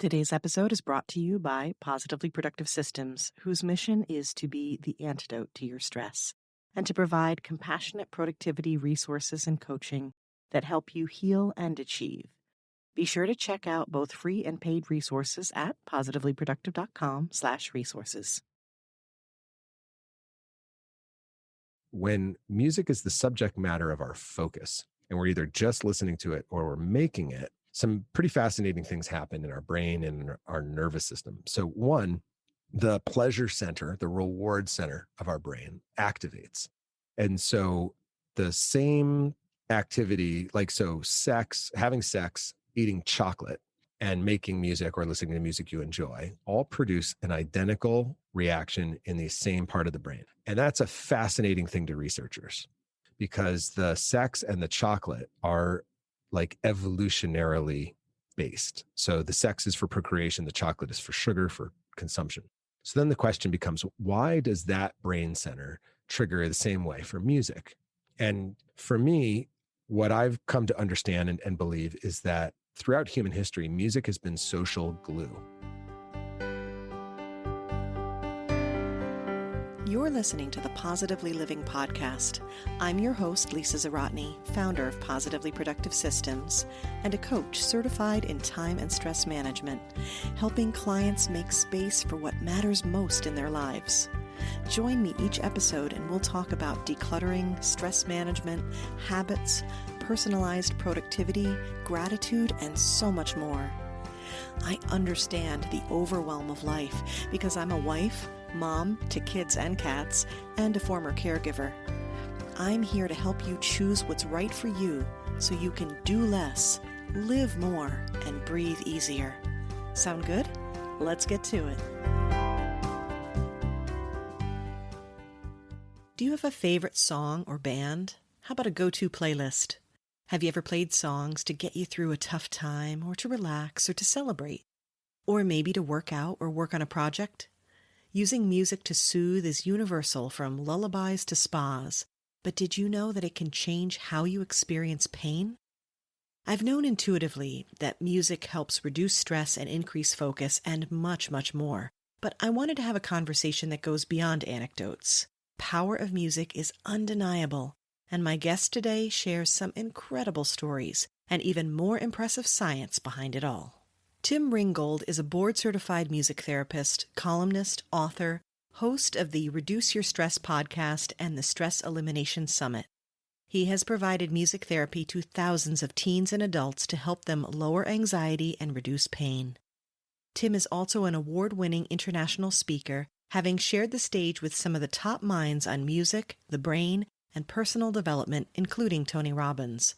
Today's episode is brought to you by Positively Productive Systems, whose mission is to be the antidote to your stress and to provide compassionate productivity resources and coaching that help you heal and achieve. Be sure to check out both free and paid resources at positivelyproductive.com/resources. When music is the subject matter of our focus, and we're either just listening to it or we're making it, some pretty fascinating things happen in our brain and in our nervous system. So one, the pleasure center, the reward center of our brain activates. And so the same activity, having sex, eating chocolate, and making music or listening to music you enjoy all produce an identical reaction in the same part of the brain. And that's a fascinating thing to researchers because the sex and the chocolate are like evolutionarily based. So the sex is for procreation, the chocolate is for sugar, for consumption. So then the question becomes, why does that brain center trigger the same way for music? And for me, what I've come to understand and believe is that throughout human history, music has been social glue. You're listening to the Positively Living Podcast. I'm your host, Lisa Zawrotny, founder of Positively Productive Systems and a coach certified in time and stress management, helping clients make space for what matters most in their lives. Join me each episode and we'll talk about decluttering, stress management, habits, personalized productivity, gratitude, and so much more. I understand the overwhelm of life because I'm a wife, mom to kids and cats, and a former caregiver. I'm here to help you choose what's right for you so you can do less, live more, and breathe easier. Sound good? Let's get to it. Do you have a favorite song or band? How about a go-to playlist? Have you ever played songs to get you through a tough time or to relax or to celebrate? Or maybe to work out or work on a project? Using music to soothe is universal from lullabies to spas, but did you know that it can change how you experience pain? I've known intuitively that music helps reduce stress and increase focus and much, much more, but I wanted to have a conversation that goes beyond anecdotes. Power of music is undeniable, and my guest today shares some incredible stories and even more impressive science behind it all. Tim Ringgold is a board-certified music therapist, columnist, author, host of the Reduce Your Stress podcast and the Stress Elimination Summit. He has provided music therapy to thousands of teens and adults to help them lower anxiety and reduce pain. Tim is also an award-winning international speaker, having shared the stage with some of the top minds on music, the brain, and personal development, including Tony Robbins.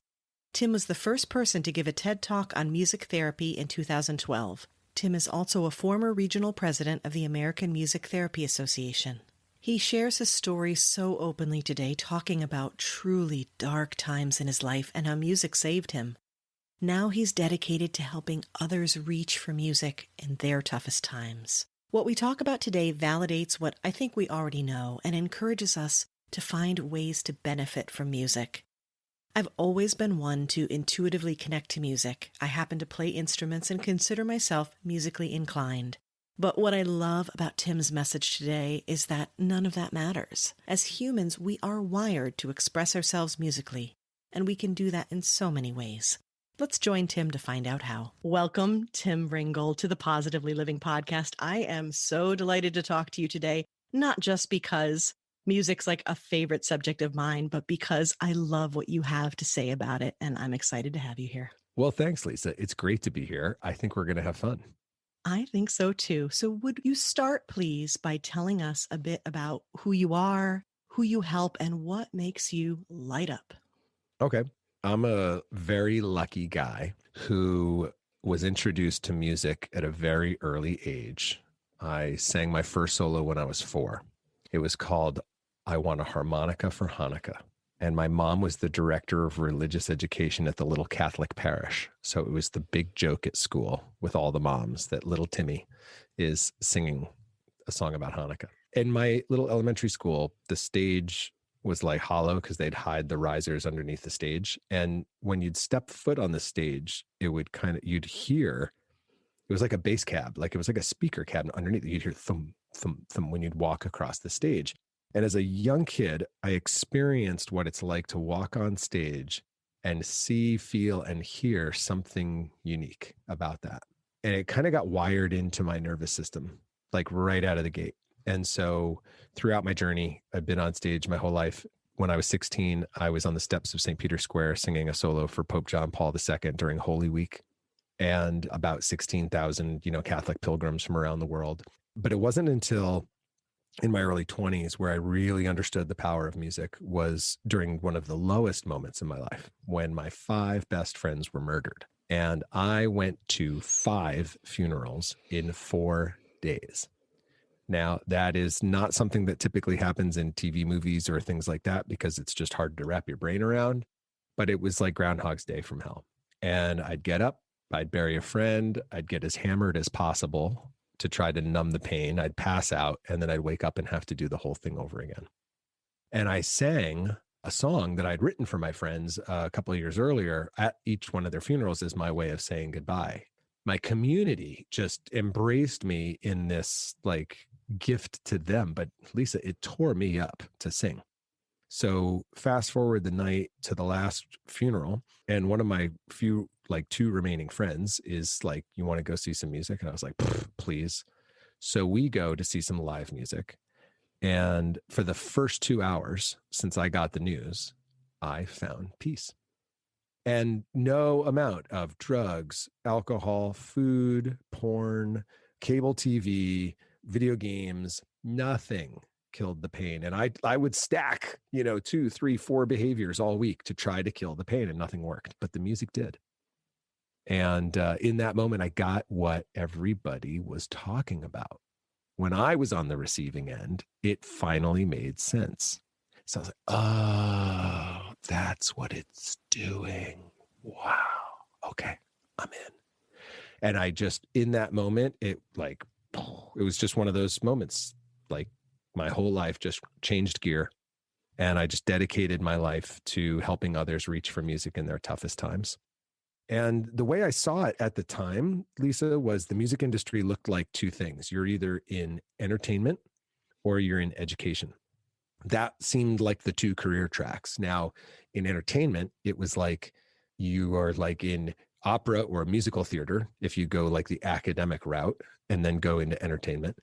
Tim was the first person to give a TED Talk on music therapy in 2012. Tim is also a former regional president of the American Music Therapy Association. He shares his story so openly today, talking about truly dark times in his life and how music saved him. Now he's dedicated to helping others reach for music in their toughest times. What we talk about today validates what I think we already know and encourages us to find ways to benefit from music. I've always been one to intuitively connect to music. I happen to play instruments and consider myself musically inclined. But what I love about Tim's message today is that none of that matters. As humans, we are wired to express ourselves musically, and we can do that in so many ways. Let's join Tim to find out how. Welcome, Tim Ringgold, to the Positively Living Podcast. I am so delighted to talk to you today, not just because music's like a favorite subject of mine, but because I love what you have to say about it, and I'm excited to have you here. Well, thanks, Lisa. It's great to be here. I think we're going to have fun. I think so too. So would you start, please, by telling us a bit about who you are, who you help, and what makes you light up? Okay. I'm a very lucky guy who was introduced to music at a very early age. I sang my first solo when I was 4. It was called I Want a Harmonica for Hanukkah. And my mom was the director of religious education at the little Catholic parish. So it was the big joke at school with all the moms that little Timmy is singing a song about Hanukkah. In my little elementary school, the stage was like hollow because they'd hide the risers underneath the stage. And when you'd step foot on the stage, it would you'd hear It was like a bass cab, like it was like a speaker cabinet underneath. You'd hear thump, thump, thump when you'd walk across the stage. And as a young kid, I experienced what it's like to walk on stage and see, feel, and hear something unique about that. And it kind of got wired into my nervous system, like right out of the gate. And so throughout my journey, I've been on stage my whole life. When I was 16, I was on the steps of St. Peter's Square singing a solo for Pope John Paul II during Holy Week, and about 16,000, Catholic pilgrims from around the world. But it wasn't until in my early 20s where I really understood the power of music was during one of the lowest moments in my life when my 5 best friends were murdered. And I went to 5 funerals in 4 days. Now, that is not something that typically happens in TV movies or things like that because it's just hard to wrap your brain around. But it was like Groundhog's Day from hell. And I'd get up, I'd bury a friend, I'd get as hammered as possible to try to numb the pain. I'd pass out, and then I'd wake up and have to do the whole thing over again. And I sang a song that I'd written for my friends a couple of years earlier at each one of their funerals as my way of saying goodbye. My community just embraced me in this like gift to them. But Lisa, it tore me up to sing. So fast forward the night to the last funeral, and one of my few, like 2 remaining friends is like, you want to go see some music? And I was like, please. So we go to see some live music. And for the first 2 hours since I got the news, I found peace. And no amount of drugs, alcohol, food, porn, cable TV, video games, nothing killed the pain. And I would stack, 2, 3, 4 behaviors all week to try to kill the pain, and nothing worked, but the music did. And in that moment, I got what everybody was talking about. When I was on the receiving end, it finally made sense. So I was like, oh, that's what it's doing. Wow. Okay, I'm in. And I just, in that moment, it was just one of those moments, like my whole life just changed gear. And I just dedicated my life to helping others reach for music in their toughest times. And the way I saw it at the time, Lisa, was the music industry looked like 2 things. You're either in entertainment or you're in education. That seemed like the 2 career tracks. Now, in entertainment, it was like you are like in opera or musical theater if you go like the academic route and then go into entertainment.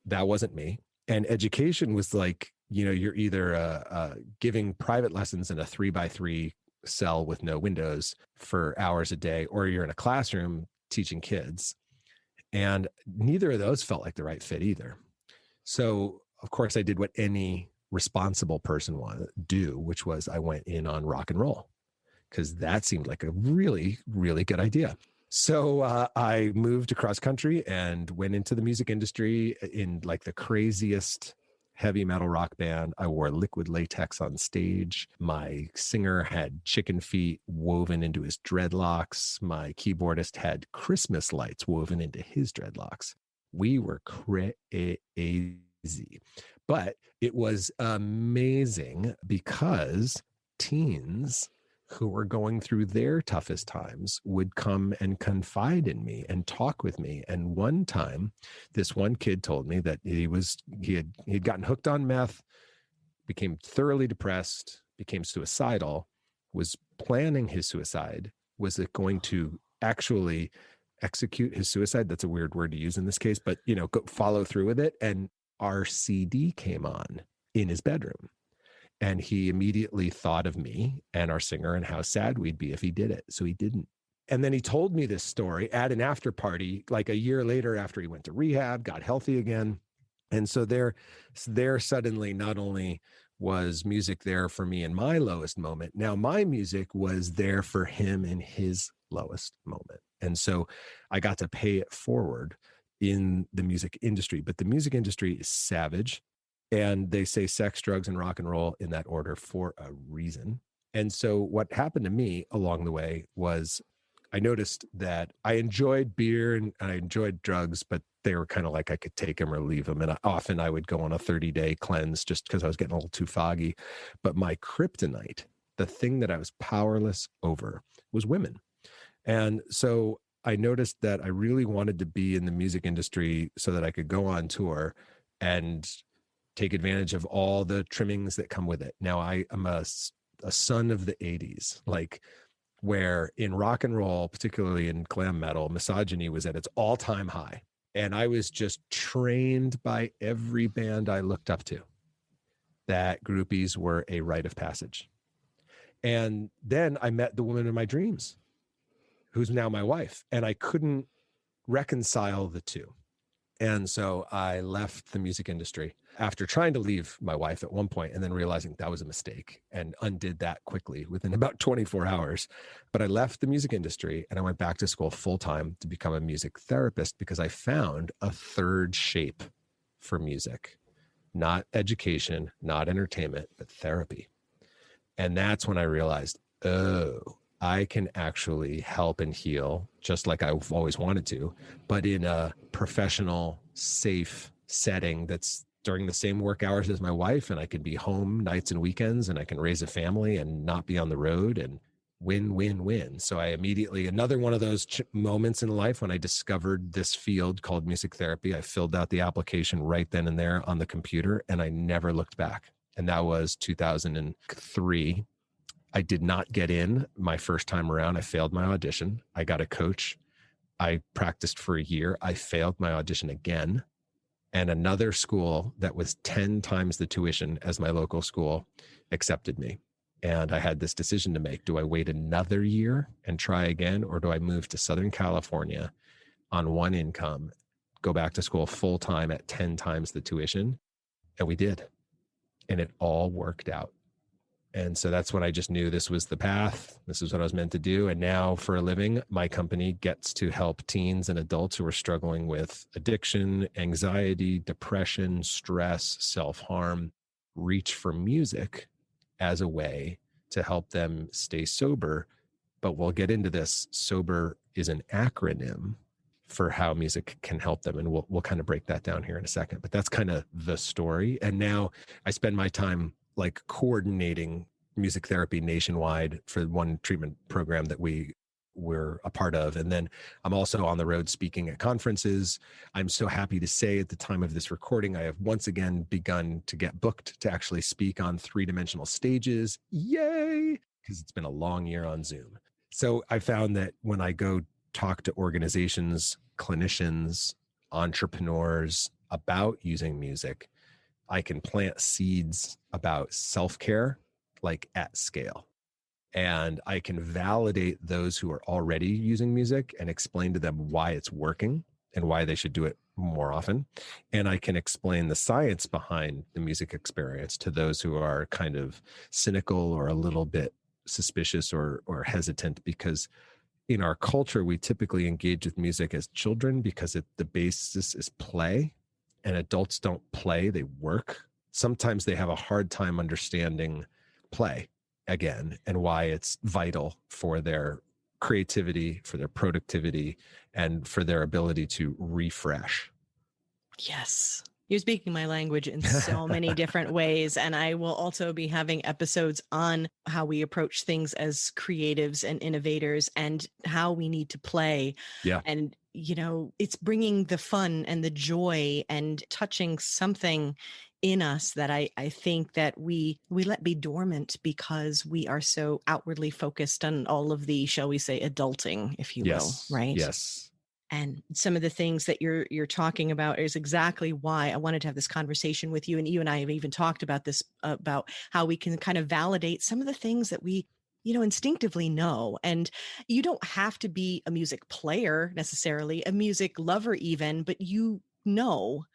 That wasn't me. And education was like, you're either giving private lessons in a 3x3 cell with no windows for hours a day, or you're in a classroom teaching kids. And neither of those felt like the right fit either. So of course I did what any responsible person would do, which was I went in on rock and roll because that seemed like a really, really good idea. So I moved across country and went into the music industry in like the craziest heavy metal rock band. I wore liquid latex on stage. My singer had chicken feet woven into his dreadlocks. My keyboardist had Christmas lights woven into his dreadlocks. We were crazy, but it was amazing because teens who were going through their toughest times would come and confide in me and talk with me. And one time, this one kid told me that he had gotten hooked on meth, became thoroughly depressed, became suicidal, was planning his suicide, was going to actually execute his suicide. That's a weird word to use in this case, but go follow through with it. And our CD came on in his bedroom. And he immediately thought of me and our singer and how sad we'd be if he did it. So he didn't. And then he told me this story at an after party, like a year later after he went to rehab, got healthy again. And so there suddenly not only was music there for me in my lowest moment, now my music was there for him in his lowest moment. And so I got to pay it forward in the music industry. But the music industry is savage. And they say sex, drugs, and rock and roll in that order for a reason. And so what happened to me along the way was I noticed that I enjoyed beer and I enjoyed drugs, but they were kind of like I could take them or leave them. And often I would go on a 30-day cleanse just because I was getting a little too foggy. But my kryptonite, the thing that I was powerless over, was women. And so I noticed that I really wanted to be in the music industry so that I could go on tour and take advantage of all the trimmings that come with it. Now, I am a son of the 80s, like where in rock and roll, particularly in glam metal, misogyny was at its all-time high. And I was just trained by every band I looked up to that groupies were a rite of passage. And then I met the woman of my dreams, who's now my wife, and I couldn't reconcile the two. And so I left the music industry after trying to leave my wife at one point and then realizing that was a mistake and undid that quickly within about 24 hours. But I left the music industry and I went back to school full time to become a music therapist because I found a third shape for music, not education, not entertainment, but therapy. And that's when I realized, oh, I can actually help and heal just like I've always wanted to, but in a professional, safe setting that's during the same work hours as my wife. And I can be home nights and weekends and I can raise a family and not be on the road and win, win, win. So I immediately, another one of those moments in life when I discovered this field called music therapy, I filled out the application right then and there on the computer and I never looked back. And that was 2003. I did not get in my first time around. I failed my audition. I got a coach. I practiced for a year. I failed my audition again. And another school that was 10 times the tuition as my local school accepted me. And I had this decision to make. Do I wait another year and try again? Or do I move to Southern California on one income, go back to school full time at 10 times the tuition? And we did. And it all worked out. And so that's when I just knew this was the path. This is what I was meant to do. And now for a living, my company gets to help teens and adults who are struggling with addiction, anxiety, depression, stress, self-harm, reach for music as a way to help them stay sober. But we'll get into this. Sober is an acronym for how music can help them. And we'll kind of break that down here in a second. But that's kind of the story. And now I spend my time like coordinating music therapy nationwide for one treatment program that we're a part of. And then I'm also on the road speaking at conferences. I'm so happy to say at the time of this recording, I have once again begun to get booked to actually speak on 3-dimensional stages. Yay! Because it's been a long year on Zoom. So I found that when I go talk to organizations, clinicians, entrepreneurs about using music, I can plant seeds about self-care, like at scale. And I can validate those who are already using music and explain to them why it's working and why they should do it more often. And I can explain the science behind the music experience to those who are kind of cynical or a little bit suspicious or hesitant, because in our culture, we typically engage with music as children because the basis is play. And adults don't play, they work. Sometimes they have a hard time understanding play again and why it's vital for their creativity, for their productivity, and for their ability to refresh. Yes. You're speaking my language in so many different ways. And I will also be having episodes on how we approach things as creatives and innovators and how we need to play. Yeah. And, it's bringing the fun and the joy and touching something in us that I think that we let be dormant because we are so outwardly focused on all of the, shall we say, adulting, if you will, right? Yes. And some of the things that you're talking about is exactly why I wanted to have this conversation with you. And you and I have even talked about this, about how we can kind of validate some of the things that we, instinctively know. And you don't have to be a music player necessarily, a music lover even, but you know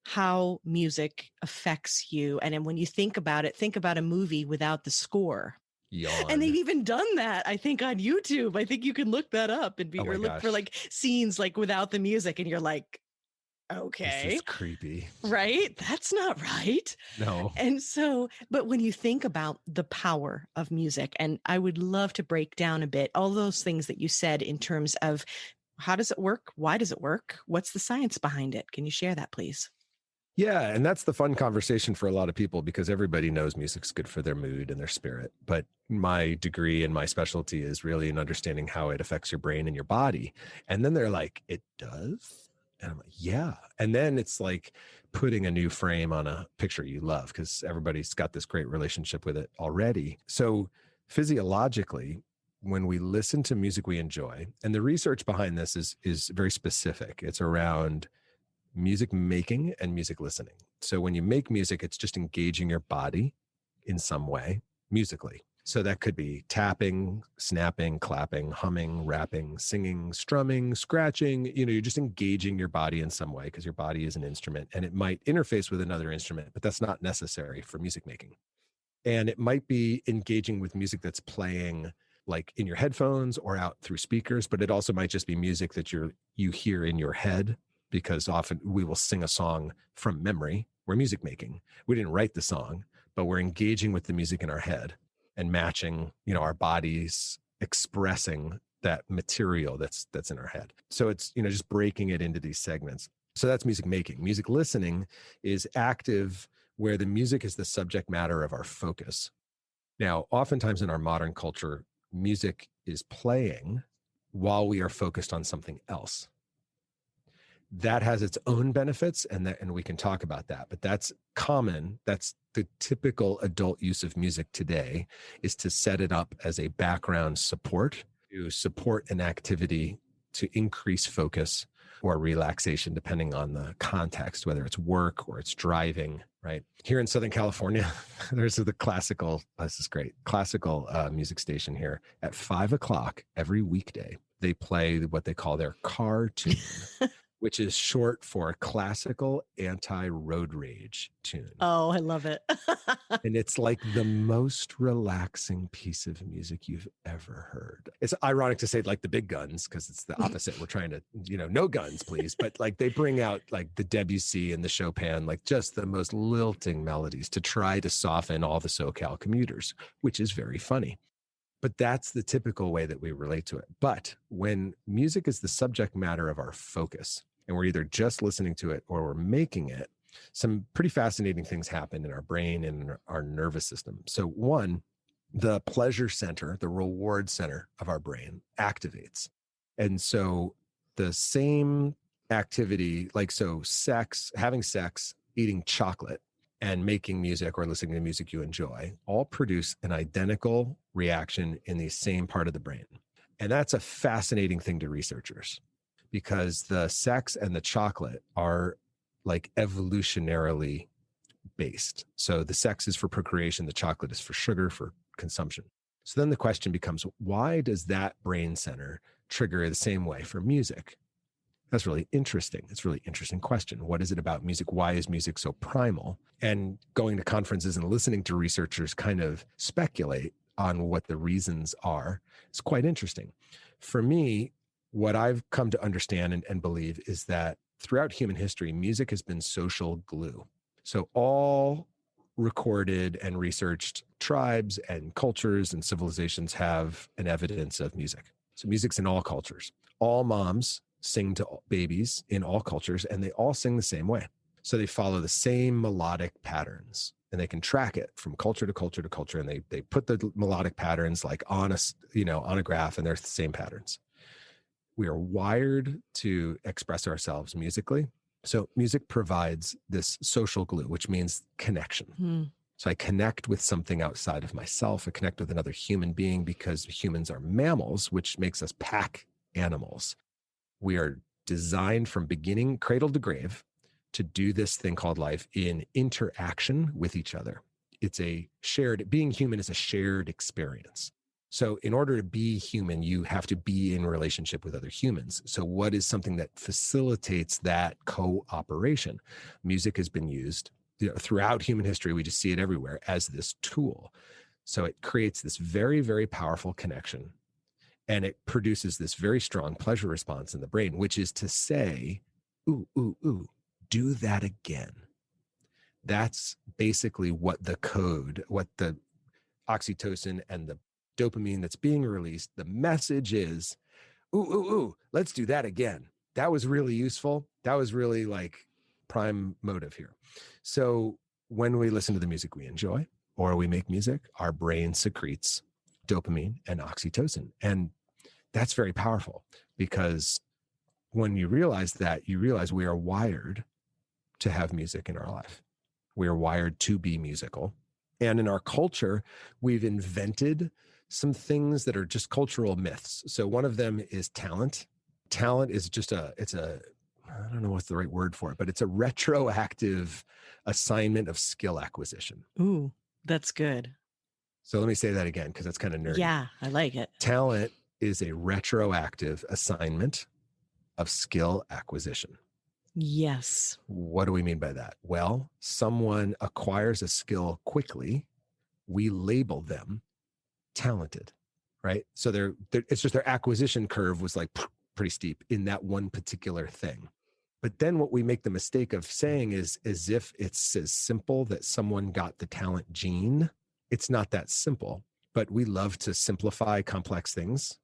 how music affects you. And then when you think about it, think about a movie without the score. Yawn. And they've even done that, I think, on YouTube. I think you can look that up and or look for like scenes like without the music, and you're like, okay, this is creepy, right? That's not right. No. And so, but when you think about the power of music, and I would love to break down a bit all those things that you said in terms of how does it work? Why does it work? What's the science behind it? Can you share that, please? Yeah, and that's the fun conversation for a lot of people because everybody knows music's good for their mood and their spirit. But my degree and my specialty is really in understanding how it affects your brain and your body. And then they're like, it does? And I'm like, yeah. And then it's like putting a new frame on a picture you love because everybody's got this great relationship with it already. So physiologically, when we listen to music we enjoy, and the research behind this is very specific. It's around music making and music listening. So when you make music, it's just engaging your body in some way musically. So that could be tapping, snapping, clapping, humming, rapping, singing, strumming, scratching. You're just engaging your body in some way because your body is an instrument and it might interface with another instrument, but that's not necessary for music making. And it might be engaging with music that's playing like in your headphones or out through speakers, but it also might just be music that you hear in your head, because often we will sing a song from memory. We're music making. We didn't write the song, but we're engaging with the music in our head and matching, our bodies expressing that material that's in our head. So it's, just breaking it into these segments. So that's music making. Music listening is active, where the music is the subject matter of our focus. Now, oftentimes in our modern culture, music is playing while we are focused on something else. That has its own benefits, and we can talk about that, but that's common. That's the typical adult use of music today, is to set it up as a background support, to support an activity, to increase focus or relaxation, depending on the context, whether it's work or it's driving, right? Here in Southern California, there's the classical, this is great, classical music station here at 5:00 every weekday. They play what they call their car tune, which is short for classical anti-road rage tune. Oh, I love it. And it's like the most relaxing piece of music you've ever heard. It's ironic to say like the big guns, because it's the opposite. We're trying to, no guns, please. But like they bring out like the Debussy and the Chopin, like just the most lilting melodies to try to soften all the SoCal commuters, which is very funny. But that's the typical way that we relate to it. But when music is the subject matter of our focus, and we're either just listening to it or we're making it, some pretty fascinating things happen in our brain and our nervous system. So one, the pleasure center, the reward center of our brain activates. And so the same activity, like having sex, eating chocolate, and making music or listening to music you enjoy all produce an identical reaction in the same part of the brain. And that's a fascinating thing to researchers, because the sex and the chocolate are like evolutionarily based. So the sex is for procreation, the chocolate is for sugar, for consumption. So then the question becomes, why does that brain center trigger the same way for music? That's really interesting. It's a really interesting question. What is it about music? Why is music so primal? And going to conferences and listening to researchers kind of speculate on what the reasons are, it's quite interesting. For me, what I've come to understand and believe is that throughout human history, music has been social glue. So all recorded and researched tribes and cultures and civilizations have an evidence of music. So music's in all cultures. All moms sing to babies in all cultures, and they all sing the same way. So they follow the same melodic patterns, and they can track it from culture to culture to culture. And they put the melodic patterns like on a graph, and they're the same patterns. We are wired to express ourselves musically. So music provides this social glue, which means connection. So I connect with something outside of myself. I connect with another human being, because humans are mammals, which makes us pack animals. We are designed from beginning, cradle to grave, to do this thing called life in interaction with each other. Being human is a shared experience. So in order to be human, you have to be in relationship with other humans. So what is something that facilitates that cooperation? Music has been used throughout human history. We just see it everywhere as this tool. So it creates this very, very powerful connection. And it produces this very strong pleasure response in the brain, which is to say, ooh, ooh, ooh, do that again. That's basically what the oxytocin and the dopamine that's being released, the message is, ooh, ooh, ooh, let's do that again. That was really useful. That was really like prime motive here. So when we listen to the music we enjoy or we make music, our brain secretes dopamine and oxytocin. And that's very powerful, because when you realize that, you realize we are wired to have music in our life. We are wired to be musical. And in our culture, we've invented some things that are just cultural myths. So one of them is talent. Talent is just I don't know what's the right word for it, but it's a retroactive assignment of skill acquisition. Ooh, that's good. So let me say that again, because that's kind of nerdy. Yeah, I like it. Talent is a retroactive assignment of skill acquisition. Yes. What do we mean by that? Well, someone acquires a skill quickly, we label them talented, right? So it's just their acquisition curve was like pretty steep in that one particular thing. But then what we make the mistake of saying is as if it's as simple that someone got the talent gene. It's not that simple, but we love to simplify complex things.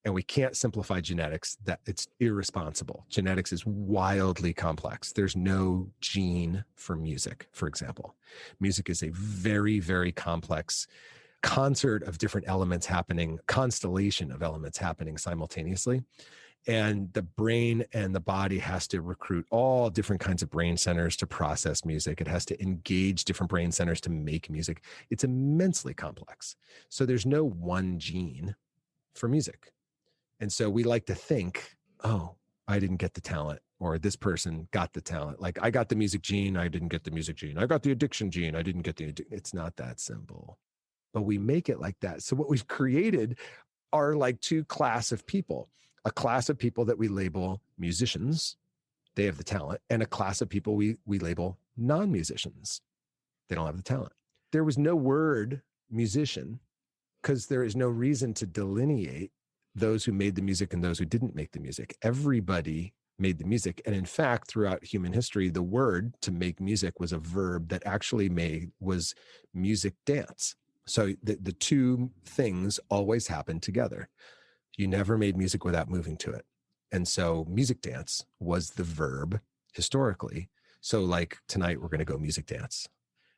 And we can't simplify genetics. That it's irresponsible. Genetics is wildly complex. There's no gene for music, for example. Music is a very, very complex concert of different elements happening, constellation of elements happening simultaneously. And the brain and the body has to recruit all different kinds of brain centers to process music. It has to engage different brain centers to make music. It's immensely complex. So there's no one gene for music. And so we like to think, oh, I didn't get the talent, or this person got the talent. Like I got the music gene, I didn't get the music gene. I got the addiction gene, I didn't get the addiction. It's not that simple. But we make it like that. So what we've created are like two class of people. A class of people that we label musicians, they have the talent, and a class of people we label non-musicians. They don't have the talent. There was no word musician because there is no reason to delineate those who made the music and those who didn't make the music. Everybody made the music. And in fact, throughout human history, the word to make music was a verb that actually was music dance. So the two things always happened together. You never made music without moving to it. And so music dance was the verb historically. So like tonight, we're going to go music dance.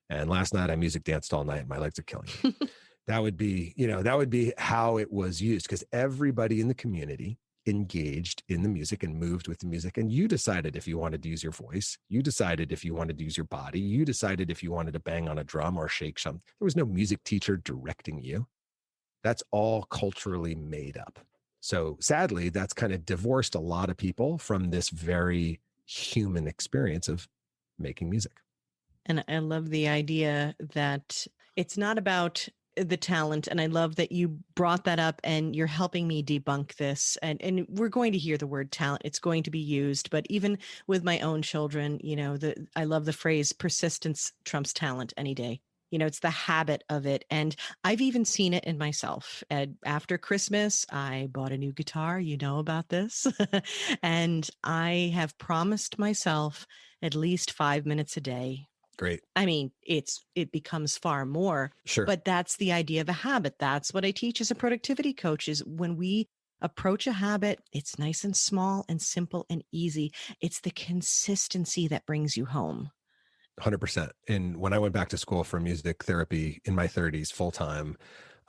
And last night I music danced all night. My legs are killing me. That would be how it was used, because everybody in the community engaged in the music and moved with the music. And you decided if you wanted to use your voice, you decided if you wanted to use your body, you decided if you wanted to bang on a drum or shake something. There was no music teacher directing you. That's all culturally made up. So sadly, that's kind of divorced a lot of people from this very human experience of making music. And I love the idea that it's not about the talent. And I love that you brought that up and you're helping me debunk this. And we're going to hear the word talent. It's going to be used. But even with my own children, I love the phrase persistence trumps talent any day. It's the habit of it. And I've even seen it in myself. And after Christmas, I bought a new guitar. You know about this. And I have promised myself at least 5 minutes a day. Great. I mean, it becomes far more. Sure. But that's the idea of a habit. That's what I teach as a productivity coach is when we approach a habit, it's nice and small and simple and easy. It's the consistency that brings you home. 100%. And when I went back to school for music therapy in my 30s full time,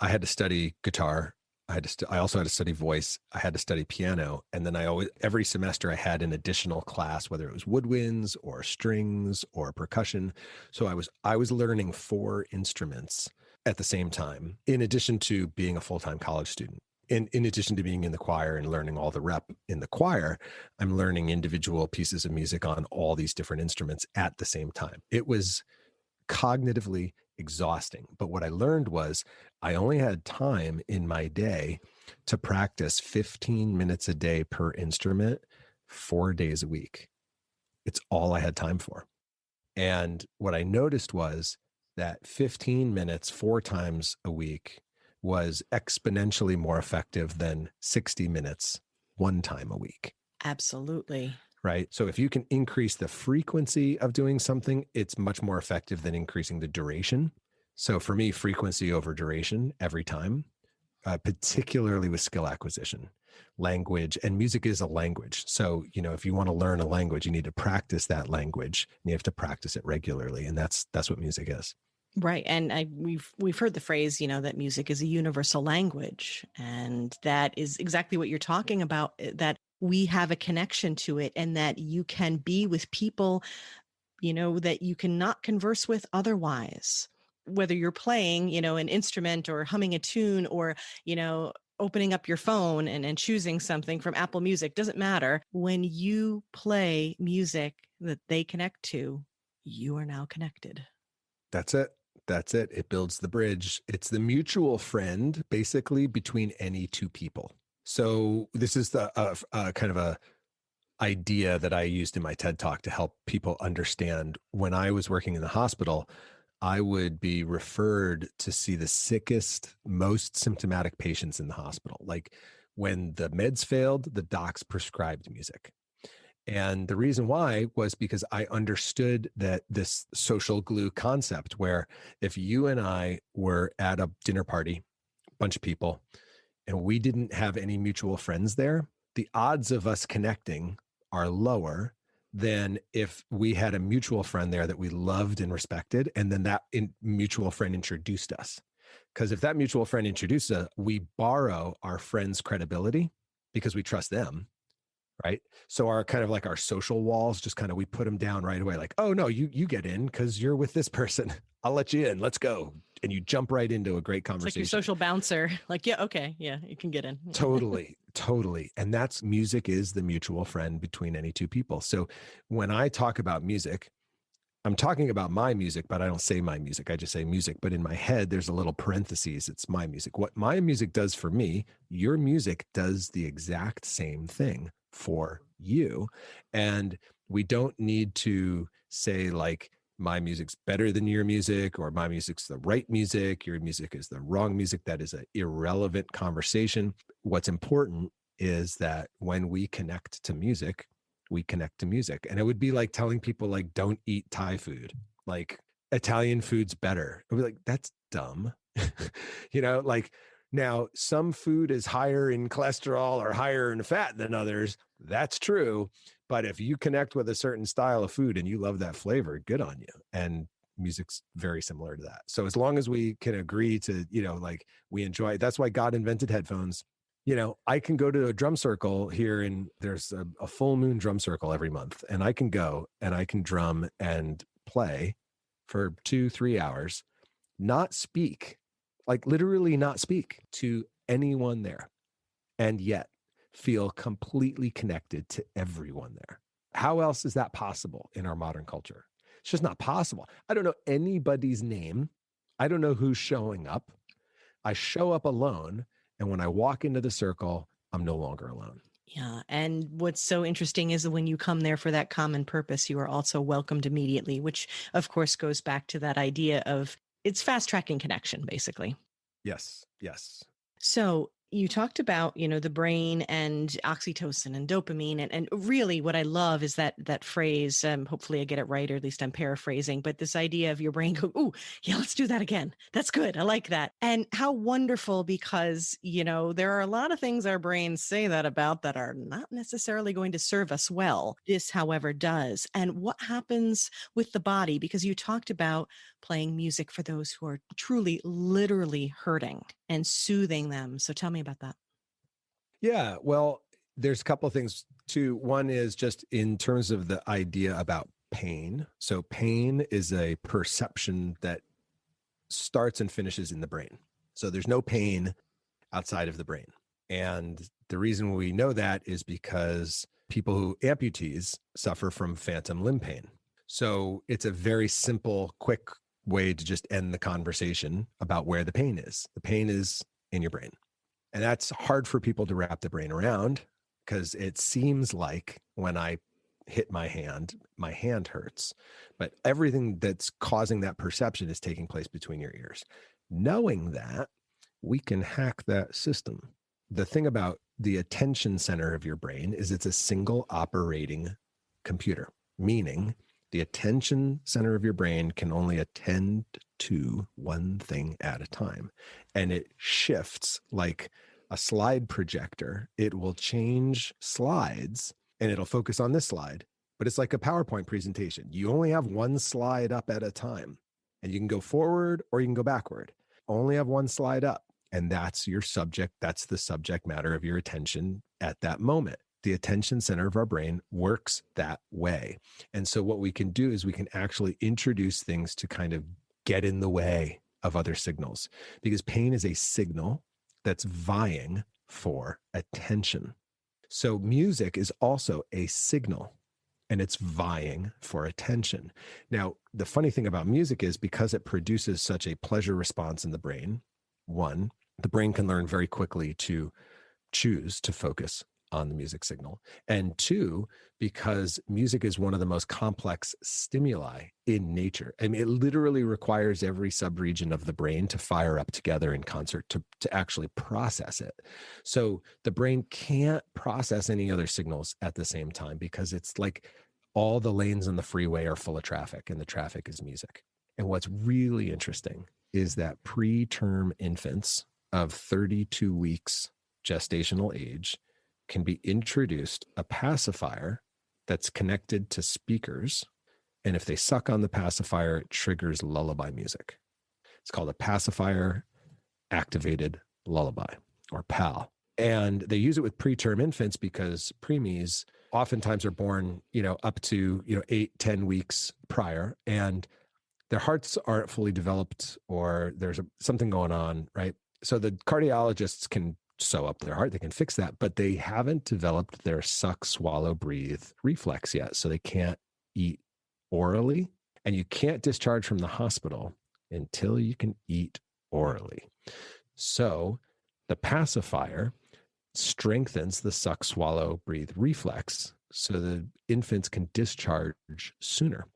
I had to study guitar. I also had to study voice. I had to study piano. And then every semester I had an additional class, whether it was woodwinds or strings or percussion. So I was learning 4 instruments at the same time, in addition to being a full-time college student. In addition to being in the choir and learning all the rep in the choir, I'm learning individual pieces of music on all these different instruments at the same time. It was cognitively exhausting. But what I learned was I only had time in my day to practice 15 minutes a day per instrument, 4 days a week. It's all I had time for. And what I noticed was that 15 minutes 4 times a week was exponentially more effective than 60 minutes 1 time a week. Absolutely. Right? So if you can increase the frequency of doing something, it's much more effective than increasing the duration. So for me, frequency over duration every time, particularly with skill acquisition. language, and music is a language. So, if you want to learn a language, you need to practice that language, and you have to practice it regularly. And that's what music is. Right. And we've heard the phrase, that music is a universal language. And that is exactly what you're talking about, that we have a connection to it, and that you can be with people, that you cannot converse with otherwise. Whether you're playing, an instrument, or humming a tune, or, opening up your phone and choosing something from Apple Music, doesn't matter. When you play music that they connect to, you are now connected. That's it. That's it. It builds the bridge. It's the mutual friend, basically, between any two people. So this is the kind of a idea that I used in my TED Talk to help people understand. When I was working in the hospital, I would be referred to see the sickest, most symptomatic patients in the hospital. Like when the meds failed, the docs prescribed music. And the reason why was because I understood that this social glue concept, where if you and I were at a dinner party, a bunch of people, and we didn't have any mutual friends there, the odds of us connecting are lower than if we had a mutual friend there that we loved and respected, and then that mutual friend introduced us. Because if that mutual friend introduced us, we borrow our friend's credibility because we trust them. Right. So our kind of like our social walls, just kind of, we put them down right away. Like, oh no, you get in because you're with this person. I'll let you in. Let's go. And you jump right into a great conversation. It's like your social bouncer. Like, yeah, okay. Yeah, you can get in. Totally. And that's, music is the mutual friend between any two people. So when I talk about music, I'm talking about my music, but I don't say my music. I just say music. But in my head, there's a little parentheses. It's my music. What my music does for me, your music does the exact same thing for you. And we don't need to say like, my music's better than your music, or my music's the right music, your music is the wrong music. That is an irrelevant conversation. What's important is that when we connect to music, we connect to music. And it would be like telling people, like, don't eat Thai food, like Italian food's better. I'd be like, that's dumb. Like, now some food is higher in cholesterol or higher in fat than others. That's true. But if you connect with a certain style of food and you love that flavor, good on you. And music's very similar to that. So as long as we can agree to, like, we enjoy it. That's why God invented headphones. I can go to a drum circle here, and there's a full moon drum circle every month, and I can go and I can drum and play for 2-3 hours, not speak, like literally not speak to anyone there, and yet feel completely connected to everyone there. How else is that possible in our modern culture? It's just not possible. I don't know anybody's name. I don't know who's showing up. I show up alone. And when I walk into the circle, I'm no longer alone. Yeah. And what's so interesting is that when you come there for that common purpose, you are also welcomed immediately, which of course goes back to that idea of it's fast tracking connection, basically. Yes. Yes. So you talked about, the brain and oxytocin and dopamine. And really what I love is that phrase, hopefully I get it right, or at least I'm paraphrasing, but this idea of your brain go, oh, yeah, let's do that again. That's good. I like that. And how wonderful, because, there are a lot of things our brains say that about that are not necessarily going to serve us well. This, however, does. And what happens with the body? Because you talked about playing music for those who are truly, literally hurting and soothing them. So tell me about that. Yeah, well, there's a couple of things too. One is just in terms of the idea about pain. So pain is a perception that starts and finishes in the brain. So there's no pain outside of the brain. And the reason we know that is because people who amputees suffer from phantom limb pain. So it's a very simple, quick way to just end the conversation about where the pain is. The pain is in your brain. And that's hard for people to wrap the brain around, because it seems like when I hit my hand hurts. But everything that's causing that perception is taking place between your ears. Knowing that, we can hack that system. The thing about the attention center of your brain is it's a single operating computer, meaning the attention center of your brain can only attend to one thing at a time. And it shifts like a slide projector, it will change slides and it'll focus on this slide, but it's like a PowerPoint presentation. You only have one slide up at a time, and you can go forward or you can go backward. Only have one slide up, and that's your subject. That's the subject matter of your attention at that moment. The attention center of our brain works that way. And so what we can do is we can actually introduce things to kind of get in the way of other signals, because pain is a signal that's vying for attention. So music is also a signal, and it's vying for attention. Now, the funny thing about music is because it produces such a pleasure response in the brain, one, the brain can learn very quickly to choose to focus on the music signal. And two, because music is one of the most complex stimuli in nature. I mean, it literally requires every subregion of the brain to fire up together in concert to actually process it. So the brain can't process any other signals at the same time, because it's like all the lanes in the freeway are full of traffic, and the traffic is music. And what's really interesting is that preterm infants of 32 weeks gestational age can be introduced a pacifier that's connected to speakers. And if they suck on the pacifier, it triggers lullaby music. It's called a pacifier activated lullaby, or PAL. And they use it with preterm infants because preemies oftentimes are born, up to, 8-10 weeks prior, and their hearts aren't fully developed, or there's something going on, right? So the cardiologists can sew up their heart, they can fix that, but they haven't developed their suck, swallow, breathe reflex yet. So they can't eat orally, and you can't discharge from the hospital until you can eat orally. So the pacifier strengthens the suck, swallow, breathe reflex so the infants can discharge sooner.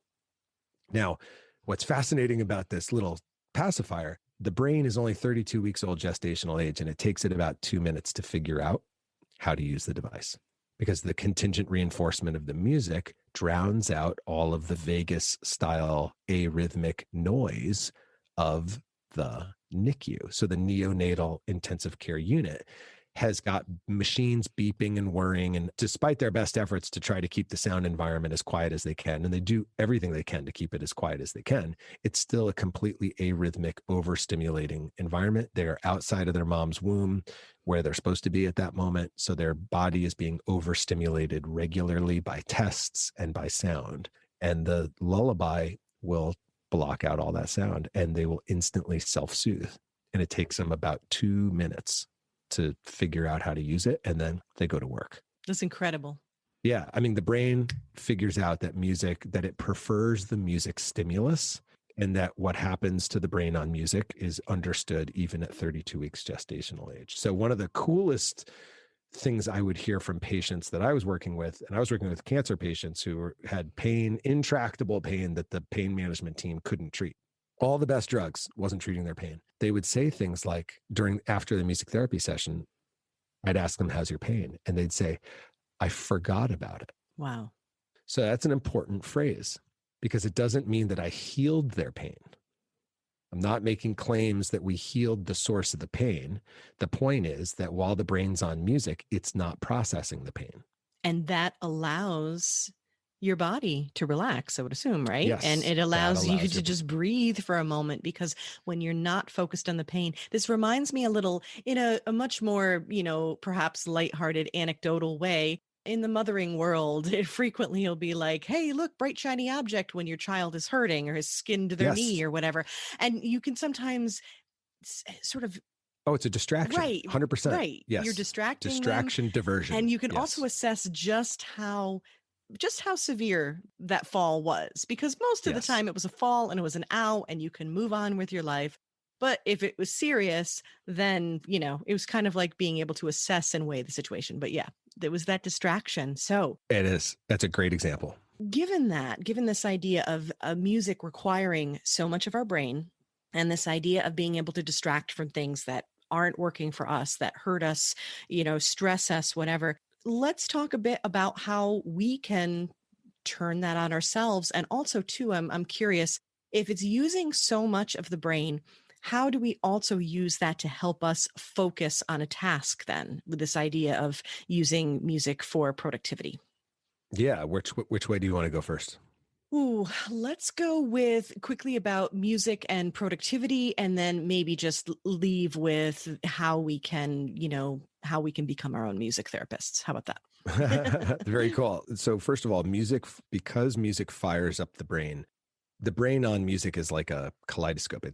Now, what's fascinating about this little pacifier, the brain is only 32 weeks old gestational age, and it takes it about 2 minutes to figure out how to use the device, because the contingent reinforcement of the music drowns out all of the vagus style arrhythmic noise of the NICU. So the neonatal intensive care unit has got machines beeping and whirring, and despite their best efforts to try to keep the sound environment as quiet as they can, and they do everything they can to keep it as quiet as they can, it's still a completely arrhythmic, overstimulating environment. They are outside of their mom's womb where they're supposed to be at that moment. So their body is being overstimulated regularly by tests and by sound. And the lullaby will block out all that sound, and they will instantly self-soothe. And it takes them about 2 minutes to figure out how to use it, and then they go to work. That's incredible. Yeah. I mean, the brain figures out that it prefers the music stimulus, and that what happens to the brain on music is understood even at 32 weeks gestational age. So one of the coolest things I would hear from patients that I was working with, and I was working with cancer patients who had pain, intractable pain that the pain management team couldn't treat. All the best drugs wasn't treating their pain. They would say things like after the music therapy session, I'd ask them, how's your pain? And they'd say, I forgot about it. Wow. So that's an important phrase, because it doesn't mean that I healed their pain. I'm not making claims that we healed the source of the pain. The point is that while the brain's on music, it's not processing the pain. And that allows your body to relax, I would assume, right? Yes, and it allows you to just breathe for a moment, because when you're not focused on the pain, this reminds me a little in a much more, perhaps lighthearted, anecdotal way. In the mothering world, it frequently will be like, hey, look, bright, shiny object when your child is hurting or has skinned their knee or whatever. And you can sometimes sort of, oh, it's a distraction. Right. 100%. Right. Yes. You're distracting Distraction, them. diversion. And you can also assess just how severe that fall was, because most of the time it was a fall and it was an ow and you can move on with your life. But if it was serious, then, it was kind of like being able to assess and weigh the situation. But yeah, there was that distraction. So it is. That's a great example. Given this idea of music requiring so much of our brain, and this idea of being able to distract from things that aren't working for us, that hurt us, stress us, whatever. Let's talk a bit about how we can turn that on ourselves. And also too, I'm curious, if it's using so much of the brain, how do we also use that to help us focus on a task then, with this idea of using music for productivity? Yeah. Which way do you want to go first? Ooh, let's go with quickly about music and productivity, and then maybe just leave with how we can, how we can become our own music therapists. How about that? Very cool. So first of all, music, because music fires up the brain on music is like a kaleidoscope.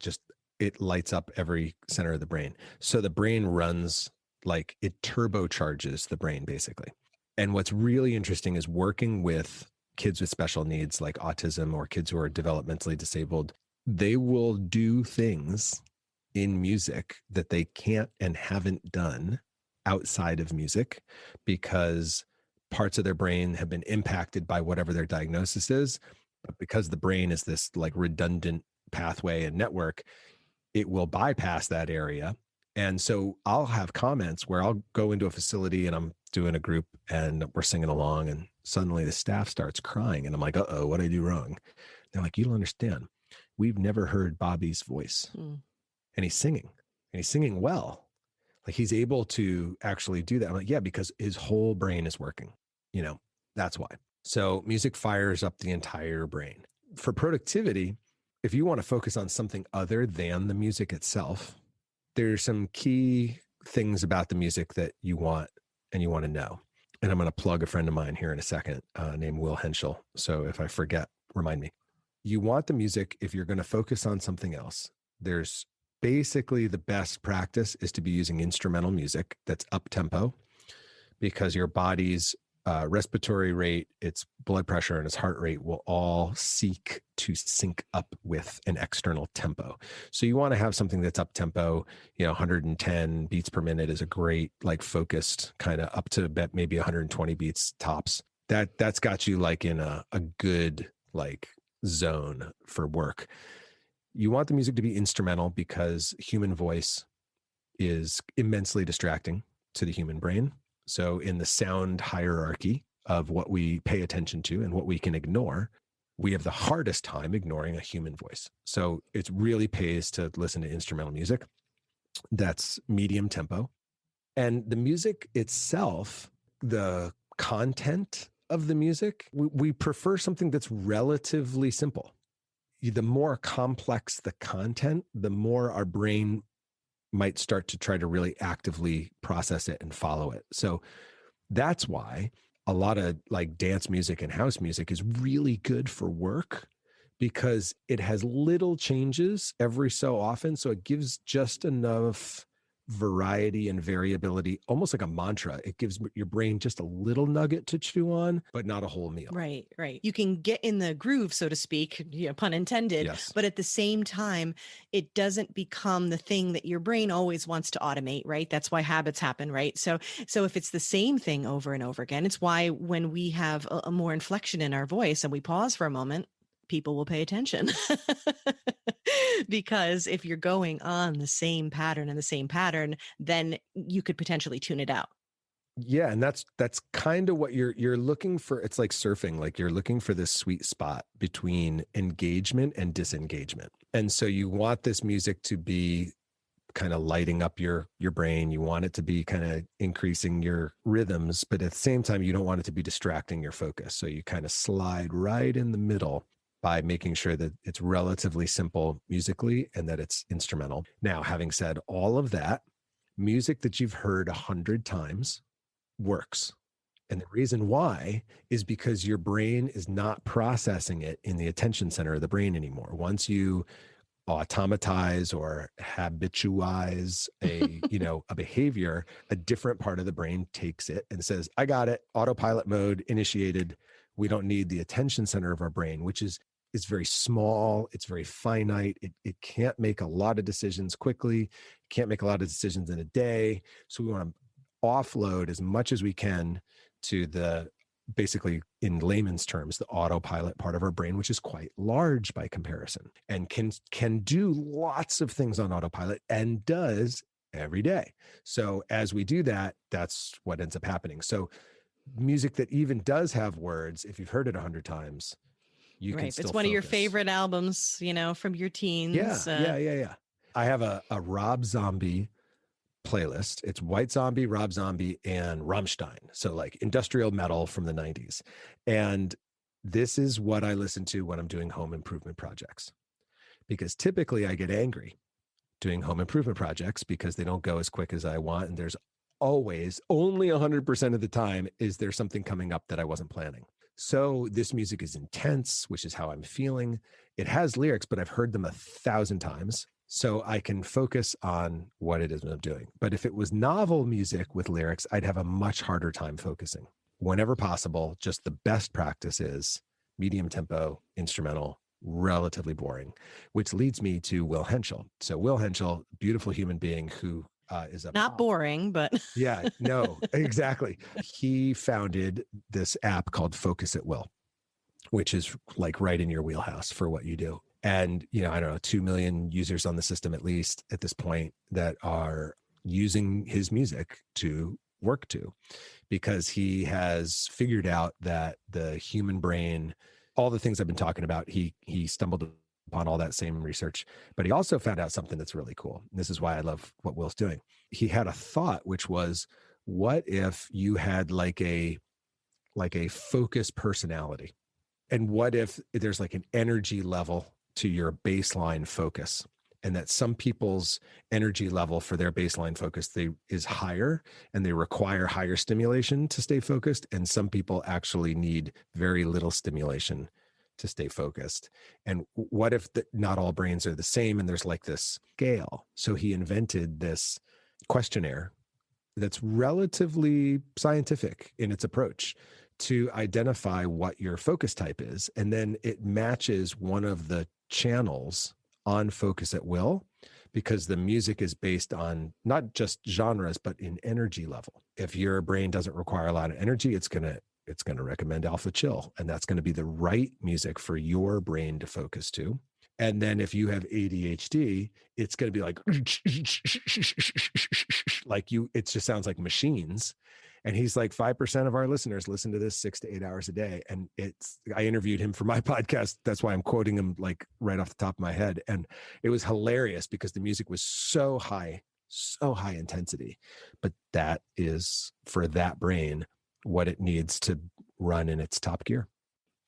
It lights up every center of the brain. So the brain runs, like, it turbocharges the brain basically. And what's really interesting is working with kids with special needs like autism or kids who are developmentally disabled. They will do things in music that they can't and haven't done outside of music because parts of their brain have been impacted by whatever their diagnosis is. But because the brain is this like redundant pathway and network, it will bypass that area. And so I'll have comments where I'll go into a facility and I'm doing a group and we're singing along, and suddenly the staff starts crying. And I'm like, uh-oh, what did I do wrong? They're like, you don't understand. We've never heard Bobby's voice. And he's singing well. Like, he's able to actually do that. I'm like, yeah, because his whole brain is working. That's why. So music fires up the entire brain. For productivity, if you want to focus on something other than the music itself, there's some key things about the music that you want to know. And I'm going to plug a friend of mine here in a second named Will Henschel. So if I forget, remind me. You want the music, if you're going to focus on something else, there's basically the best practice is to be using instrumental music that's up tempo, because your body's respiratory rate, its blood pressure, and its heart rate will all seek to sync up with an external tempo. So you want to have something that's up tempo. 110 beats per minute is a great, like, focused kind of up to maybe 120 beats tops. That's got you like in a good like zone for work. You want the music to be instrumental because human voice is immensely distracting to the human brain. So in the sound hierarchy of what we pay attention to and what we can ignore, we have the hardest time ignoring a human voice. So it really pays to listen to instrumental music that's medium tempo. And the music itself, the content of the music, we prefer something that's relatively simple. The more complex the content, the more our brain might start to try to really actively process it and follow it. So that's why a lot of like dance music and house music is really good for work, because it has little changes every so often. So it gives just enough variety and variability, almost like a mantra. It gives your brain just a little nugget to chew on, but not a whole meal. Right. You can get in the groove, so to speak, pun intended. Yes. But at the same time, it doesn't become the thing that your brain always wants to automate, right? That's why habits happen, right? So if it's the same thing over and over again, it's why when we have a more inflection in our voice and we pause for a moment, people will pay attention. Because if you're going on the same pattern, then you could potentially tune it out. Yeah. And that's kind of what you're looking for. It's like surfing, like you're looking for this sweet spot between engagement and disengagement. And so you want this music to be kind of lighting up your brain. You want it to be kind of increasing your rhythms, but at the same time, you don't want it to be distracting your focus. So you kind of slide right in the middle by making sure that it's relatively simple musically and that it's instrumental. Now, having said all of that, music that you've heard 100 times works. And the reason why is because your brain is not processing it in the attention center of the brain anymore. Once you automatize or habituize a behavior, a different part of the brain takes it and says, I got it, autopilot mode initiated. We don't need the attention center of our brain, which is very small. It's very finite. It can't make a lot of decisions quickly. Can't make a lot of decisions in a day. So we want to offload as much as we can to the, basically in layman's terms, the autopilot part of our brain, which is quite large by comparison and can do lots of things on autopilot and does every day. So as we do that, that's what ends up happening. So music that even does have words, if you've heard it 100 times, you can still it's one of your focus. favorite albums, from your teens. Yeah. I have a Rob Zombie playlist. It's White Zombie, Rob Zombie, and Rammstein. So like industrial metal from the 90s. And this is what I listen to when I'm doing home improvement projects. Because typically I get angry doing home improvement projects because they don't go as quick as I want. And there's always, only 100% of the time, is there something coming up that I wasn't planning. So this music is intense, which is how I'm feeling. It has lyrics, but I've heard them 1,000 times. So I can focus on what it is I'm doing. But if it was novel music with lyrics, I'd have a much harder time focusing. Whenever possible, just the best practice is medium tempo, instrumental, relatively boring, which leads me to Will Henschel. So Will Henschel, beautiful human being who is not boring, but yeah, no, exactly. He founded this app called Focus at Will, which is like right in your wheelhouse for what you do. And, you know, I don't know, 2 million users on the system, at least at this point, that are using his music to work to, because he has figured out that the human brain, all the things I've been talking about, he stumbled upon all that same research, but he also found out something that's really cool. This is why I love what Will's doing. He had a thought, which was, what if you had like a focused personality? And what if there's like an energy level to your baseline focus, and that some people's energy level for their baseline focus is higher and they require higher stimulation to stay focused, and some people actually need very little stimulation to stay focused. And what if not all brains are the same and there's like this scale? So he invented this questionnaire that's relatively scientific in its approach to identify what your focus type is. And then it matches one of the channels on Focus at Will, because the music is based on not just genres, but in energy level. If your brain doesn't require a lot of energy, it's going to recommend Alpha Chill. And that's going to be the right music for your brain to focus to. And then if you have ADHD, it's going to be like, it just sounds like machines. And he's like, 5% of our listeners listen to this 6 to 8 hours a day. And I interviewed him for my podcast. That's why I'm quoting him like right off the top of my head. And it was hilarious because the music was so high intensity. But that is, for that brain, what it needs to run in its top gear.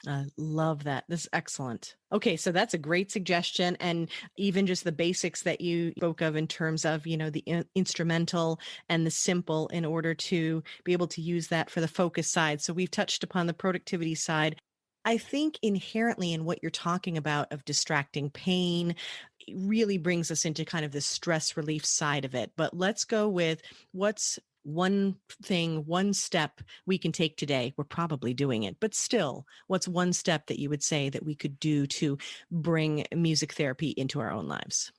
I love that. This is excellent. Okay, so that's a great suggestion. And even just the basics that you spoke of in terms of, you know, the instrumental and the simple, in order to be able to use that for the focus side. So we've touched upon the productivity side. I think inherently in what you're talking about of distracting pain, it really brings us into kind of the stress relief side of it. But let's go with what's one thing, one step we can take today. We're probably doing it, but still, what's one step that you would say that we could do to bring music therapy into our own lives?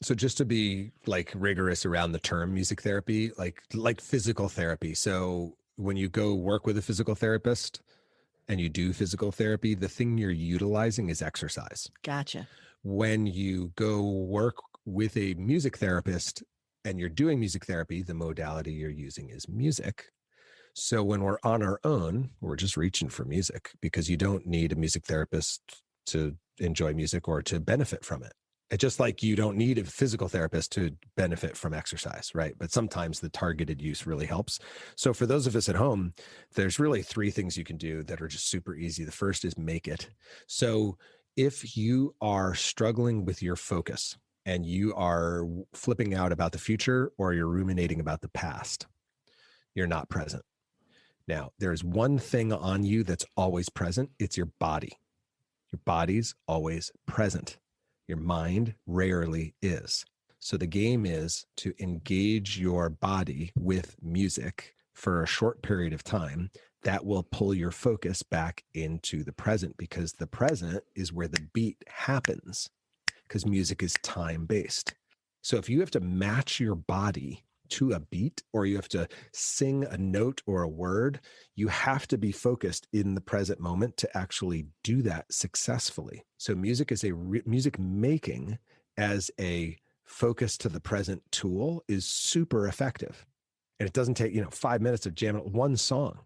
So just to be like rigorous around the term music therapy, like physical therapy. So when you go work with a physical therapist and you do physical therapy, the thing you're utilizing is exercise. Gotcha. When you go work with a music therapist and you're doing music therapy, the modality you're using is music. So when we're on our own, we're just reaching for music, because you don't need a music therapist to enjoy music or to benefit from it. It's just like you don't need a physical therapist to benefit from exercise, right? But sometimes the targeted use really helps. So for those of us at home, there's really 3 things you can do that are just super easy. The first is make it. So if you are struggling with your focus and you are flipping out about the future, or you're ruminating about the past, you're not present. Now, there's one thing on you that's always present. It's your body. Your body's always present. Your mind rarely is. So the game is to engage your body with music for a short period of time. That will pull your focus back into the present, because the present is where the beat happens, because music is time-based. So if you have to match your body to a beat, or you have to sing a note or a word, you have to be focused in the present moment to actually do that successfully. So music making as a focus to the present tool is super effective. And it doesn't take, 5 minutes of jamming one song,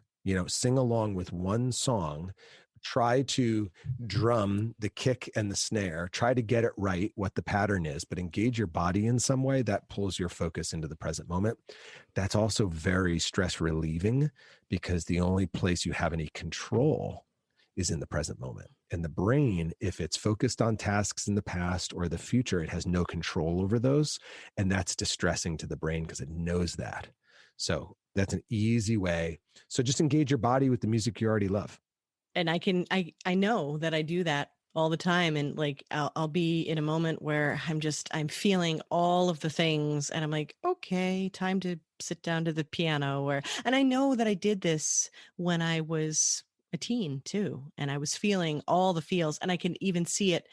sing along with one song, try to drum the kick and the snare, try to get it right, what the pattern is, but engage your body in some way that pulls your focus into the present moment. That's also very stress relieving because the only place you have any control is in the present moment. And the brain, if it's focused on tasks in the past or the future, it has no control over those. And that's distressing to the brain because it knows that. So that's an easy way. So just engage your body with the music you already love. And I know that I do that all the time. And like, I'll be in a moment where I'm feeling all of the things and I'm like, okay, time to sit down to the piano and I know that I did this when I was a teen too. And I was feeling all the feels and I can even see it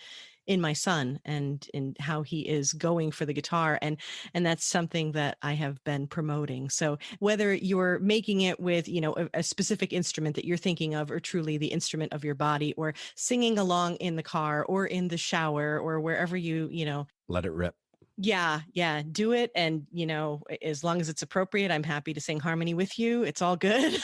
in my son and in how he is going for the guitar. And that's something that I have been promoting. So whether you're making it with, a specific instrument that you're thinking of, or truly the instrument of your body, or singing along in the car or in the shower or wherever let it rip. Yeah. Do it. And, as long as it's appropriate, I'm happy to sing harmony with you. It's all good.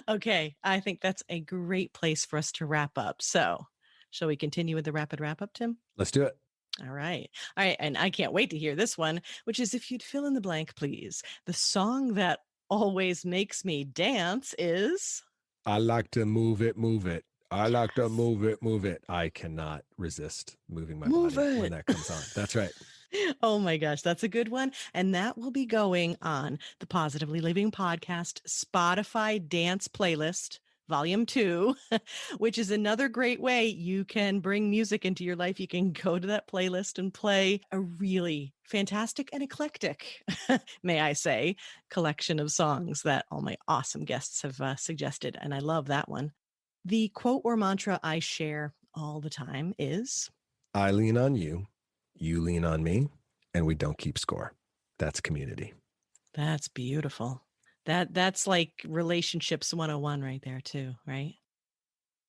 Okay. I think that's a great place for us to wrap up. So shall we continue with the rapid wrap up, Tim? Let's do it. All right. And I can't wait to hear this one, which is if you'd fill in the blank, please. The song that always makes me dance is I like to move it, move it. I like to move it, move it. I cannot resist moving my body when that comes on. That's right. Oh my gosh, that's a good one. And that will be going on the Positively Living Podcast Spotify Dance Playlist, Volume 2, which is another great way you can bring music into your life. You can go to that playlist and play a really fantastic and eclectic, may I say, collection of songs that all my awesome guests have suggested. And I love that one. The quote or mantra I share all the time is, I lean on you, you lean on me, and we don't keep score. That's community. That's beautiful. That's like relationships 101 right there too, right?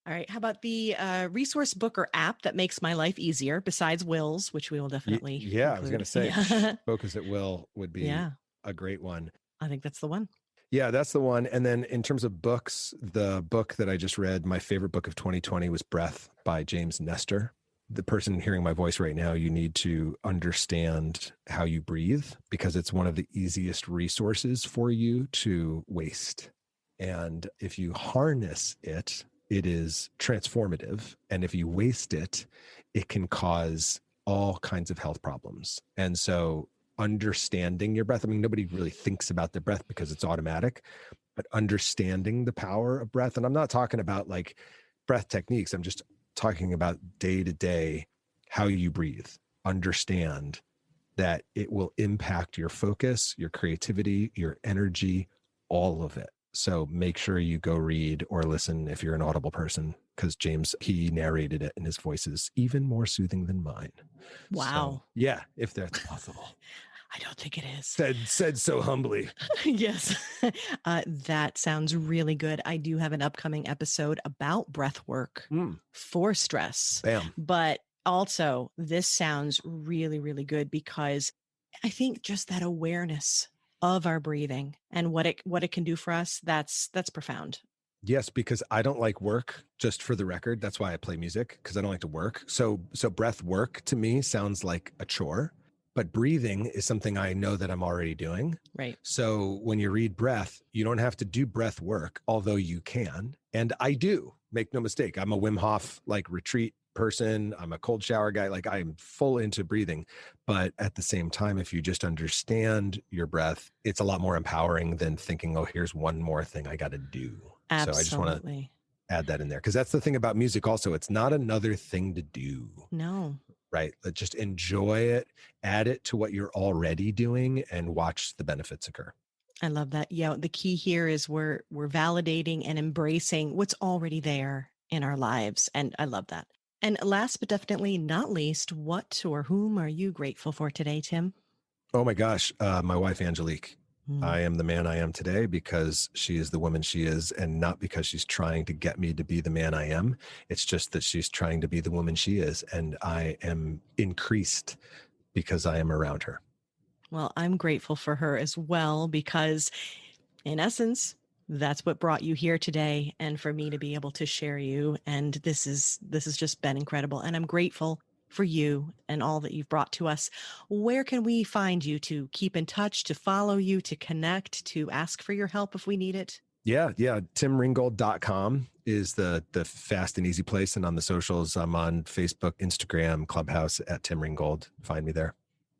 All right. How about the resource book or app that makes my life easier besides Will's, which we will definitely Yeah, include. I was going to say Focus at Will would be a great one. I think that's the one. Yeah, that's the one. And then in terms of books, the book that I just read, my favorite book of 2020 was Breath by James Nestor. The person hearing my voice right now, you need to understand how you breathe because it's one of the easiest resources for you to waste. And if you harness it, it is transformative. And if you waste it, it can cause all kinds of health problems. And so understanding your breath, I mean, nobody really thinks about the breath because it's automatic, but understanding the power of breath. And I'm not talking about like breath techniques. I'm just talking about day to day, how you breathe. Understand that it will impact your focus, your creativity, your energy, all of it. So make sure you go read or listen if you're an Audible person, because James, he narrated it and his voice is even more soothing than mine. Wow. So, yeah, if that's possible. I don't think it is. Said so humbly. Yes. That sounds really good. I do have an upcoming episode about breath work for stress. Bam. But also, this sounds really, really good because I think just that awareness of our breathing and what it can do for us, that's profound. Yes, because I don't like work, just for the record. That's why I play music, because I don't like to work. So breath work to me sounds like a chore. But breathing is something I know that I'm already doing. Right. So when you read breath, you don't have to do breath work, although you can. And I do, make no mistake. I'm a Wim Hof like retreat person. I'm a cold shower guy. Like I'm full into breathing. But at the same time, if you just understand your breath, it's a lot more empowering than thinking, oh, here's one more thing I got to do. Absolutely. So I just want to add that in there. Because that's the thing about music also. It's not another thing to do. No. Right. Let's just enjoy it, add it to what you're already doing and watch the benefits occur. I love that. Yeah. The key here is we're validating and embracing what's already there in our lives. And I love that. And last but definitely not least, what or whom are you grateful for today, Tim? Oh my gosh. My wife, Angelique. I am the man I am today because she is the woman she is, and not because she's trying to get me to be the man I am. It's just that she's trying to be the woman she is, and I am increased because I am around her. Well, I'm grateful for her as well because, in essence, That's what brought you here today, and for me to be able to share you. And this has just been incredible. And I'm grateful for you and all that you've brought to us. Where can we find you to keep in touch, to follow you, to connect, to ask for your help if we need it? Yeah. TimRinggold.com is the fast and easy place. And on the socials, I'm on Facebook, Instagram, Clubhouse at Tim Ringgold. Find me there.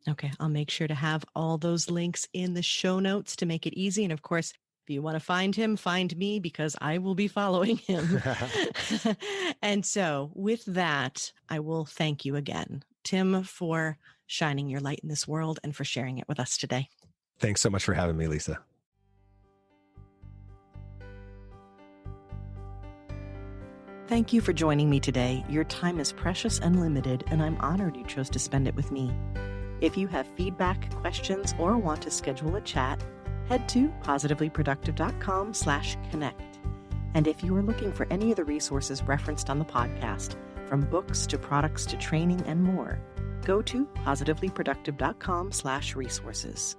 Okay. I'll make sure to have all those links in the show notes to make it easy. And of course, if you want to find him, find me, because I will be following him. And so with that, I will thank you again, Tim, for shining your light in this world and for sharing it with us today. Thanks so much for having me, Lisa. Thank you for joining me today. Your time is precious and limited, and I'm honored you chose to spend it with me. If you have feedback, questions, or want to schedule a chat, head to positivelyproductive.com/connect. And if you are looking for any of the resources referenced on the podcast, from books to products to training and more, go to positivelyproductive.com/resources.